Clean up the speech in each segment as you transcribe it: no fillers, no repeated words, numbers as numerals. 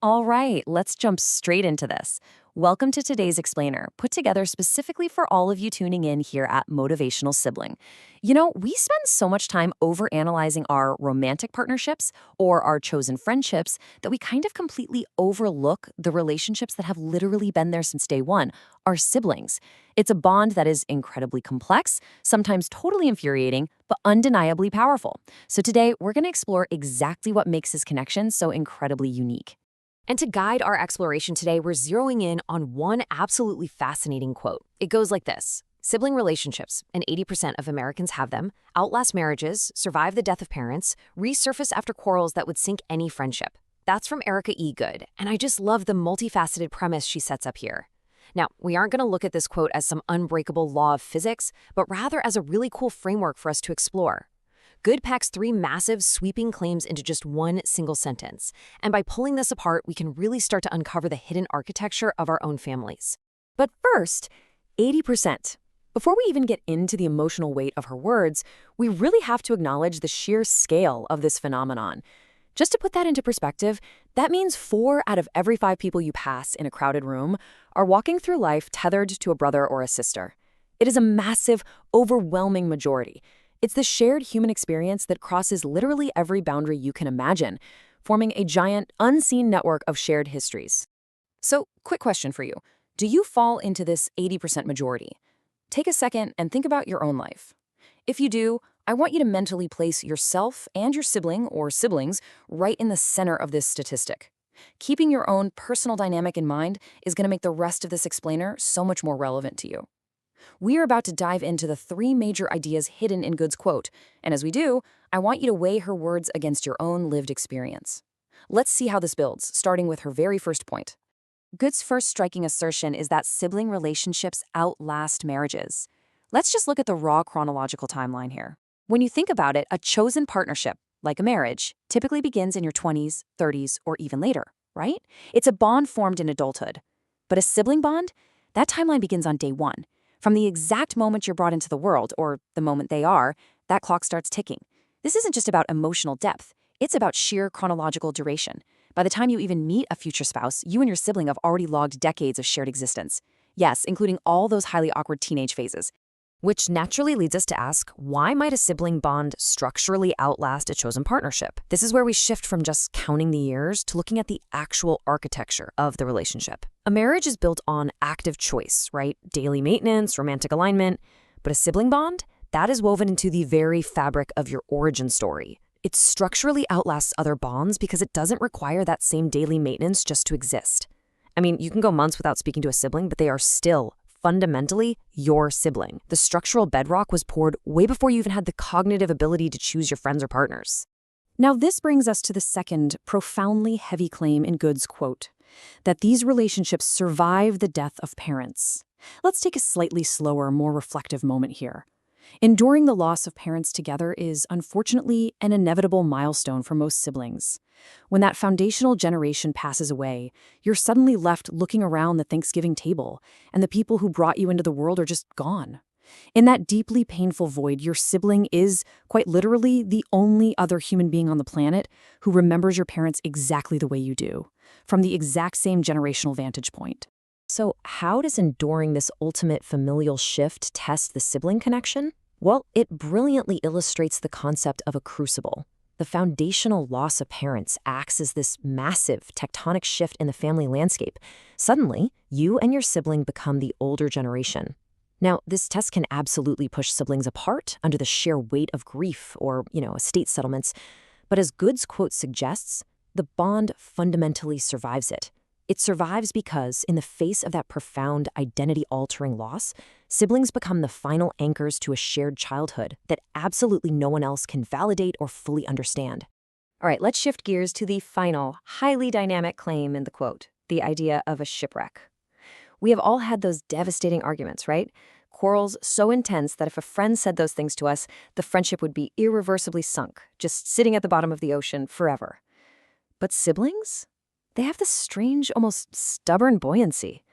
All right, let's jump straight into this. Welcome to today's explainer, put together specifically for all of you tuning in here at Motivational Sibling. We spend so much time overanalyzing our romantic partnerships or our chosen friendships that we kind of completely overlook the relationships that have literally been there since day one, our siblings. It's a bond that is incredibly complex, sometimes totally infuriating, but undeniably powerful. So today, we're going to explore exactly what makes this connection so incredibly unique. And to guide our exploration today, we're zeroing in on one absolutely fascinating quote. It goes like this: sibling relationships, and 80% of Americans have them, outlast marriages, survive the death of parents, resurface after quarrels that would sink any friendship. That's from Erica E. Good, and I just love the multifaceted premise she sets up here. Now, we aren't going to look at this quote as some unbreakable law of physics, but rather as a really cool framework for us to explore. Good packs three massive, sweeping claims into just one single sentence. And by pulling this apart, we can really start to uncover the hidden architecture of our own families. But first, 80%. Before we even get into the emotional weight of her words, we really have to acknowledge the sheer scale of this phenomenon. Just to put that into perspective, that means 4 out of every 5 people you pass in a crowded room are walking through life tethered to a brother or a sister. It is a massive, overwhelming majority. It's the shared human experience that crosses literally every boundary you can imagine, forming a giant, unseen network of shared histories. So, quick question for you. Do you fall into this 80% majority? Take a second and think about your own life. If you do, I want you to mentally place yourself and your sibling or siblings right in the center of this statistic. Keeping your own personal dynamic in mind is going to make the rest of this explainer so much more relevant to you. We are about to dive into the 3 major ideas hidden in Good's quote, and as we do, I want you to weigh her words against your own lived experience. Let's see how this builds, starting with her very first point. Good's first striking assertion is that sibling relationships outlast marriages. Let's just look at the raw chronological timeline here. When you think about it, a chosen partnership, like a marriage, typically begins in your 20s, 30s, or even later, right? It's a bond formed in adulthood. But a sibling bond? That timeline begins on day 1. From the exact moment you're brought into the world, or the moment they are, that clock starts ticking. This isn't just about emotional depth. It's about sheer chronological duration. By the time you even meet a future spouse, you and your sibling have already logged decades of shared existence. Yes, including all those highly awkward teenage phases. Which naturally leads us to ask, why might a sibling bond structurally outlast a chosen partnership? This is where we shift from just counting the years to looking at the actual architecture of the relationship. A marriage is built on active choice, right? Daily maintenance, romantic alignment. But a sibling bond? That is woven into the very fabric of your origin story. It structurally outlasts other bonds because it doesn't require that same daily maintenance just to exist. I mean, you can go months without speaking to a sibling, but they are still fundamentally your sibling. The structural bedrock was poured way before you even had the cognitive ability to choose your friends or partners. Now, this brings us to the second, profoundly heavy claim in Good's quote, that these relationships survive the death of parents. Let's take a slightly slower, more reflective moment here. Enduring the loss of parents together is, unfortunately, an inevitable milestone for most siblings. When that foundational generation passes away, you're suddenly left looking around the Thanksgiving table, and the people who brought you into the world are just gone. In that deeply painful void, your sibling is, quite literally, the only other human being on the planet who remembers your parents exactly the way you do, from the exact same generational vantage point. So how does enduring this ultimate familial shift test the sibling connection? Well, it brilliantly illustrates the concept of a crucible. The foundational loss of parents acts as this massive tectonic shift in the family landscape. Suddenly, you and your sibling become the older generation. Now, this test can absolutely push siblings apart under the sheer weight of grief or, estate settlements. But as Good's quote suggests, the bond fundamentally survives it. It survives because, in the face of that profound identity-altering loss, siblings become the final anchors to a shared childhood that absolutely no one else can validate or fully understand. All right, let's shift gears to the final, highly dynamic claim in the quote, the idea of a shipwreck. We have all had those devastating arguments, right? Quarrels so intense that if a friend said those things to us, the friendship would be irreversibly sunk, just sitting at the bottom of the ocean forever. But siblings? They have this strange, almost stubborn buoyancy.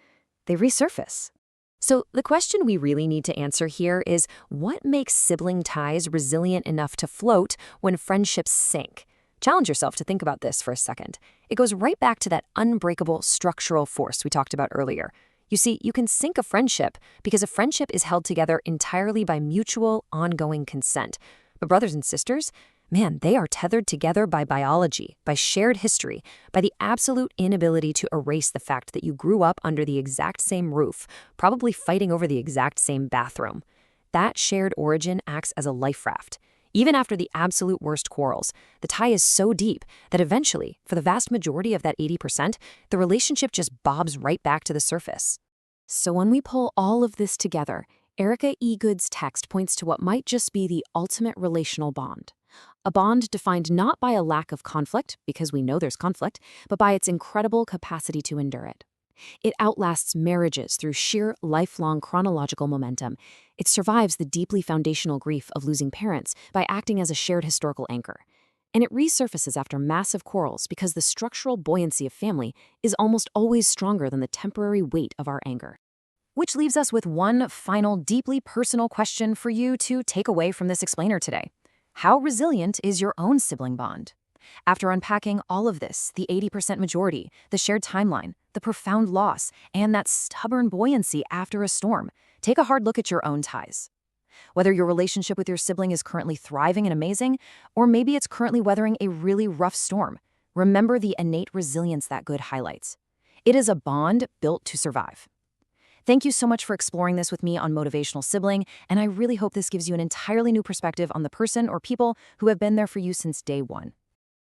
They resurface. So the question we really need to answer here is, what makes sibling ties resilient enough to float when friendships sink? Challenge yourself to think about this for a second. It goes right back to that unbreakable structural force we talked about earlier. You see, you can sink a friendship because a friendship is held together entirely by mutual, ongoing consent. But brothers and sisters, man, they are tethered together by biology, by shared history, by the absolute inability to erase the fact that you grew up under the exact same roof, probably fighting over the exact same bathroom. That shared origin acts as a life raft. Even after the absolute worst quarrels, the tie is so deep that eventually, for the vast majority of that 80%, the relationship just bobs right back to the surface. So when we pull all of this together, Erica E. Good's text points to what might just be the ultimate relational bond. A bond defined not by a lack of conflict, because we know there's conflict, but by its incredible capacity to endure it. It outlasts marriages through sheer lifelong chronological momentum. It survives the deeply foundational grief of losing parents by acting as a shared historical anchor. And it resurfaces after massive quarrels because the structural buoyancy of family is almost always stronger than the temporary weight of our anger. Which leaves us with one final, deeply personal question for you to take away from this explainer today. How resilient is your own sibling bond? After unpacking all of this, the 80% majority, the shared timeline, the profound loss, and that stubborn buoyancy after a storm, take a hard look at your own ties. Whether your relationship with your sibling is currently thriving and amazing, or maybe it's currently weathering a really rough storm, remember the innate resilience that Good highlights. It is a bond built to survive. Thank you so much for exploring this with me on Motivational Sibling, and I really hope this gives you an entirely new perspective on the person or people who have been there for you since day one.